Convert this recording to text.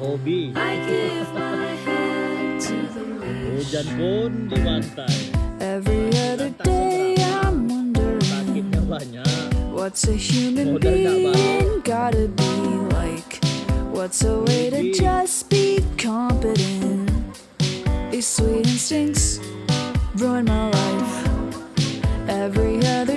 Hobi. I give my head to the leash. Hujan pun di pantai. Every other day I'm Sakitnya wondering banyak. what's a human Modal nggak being gotta be like. What's a way to just be competent? These sweet instincts ruin my life. Every other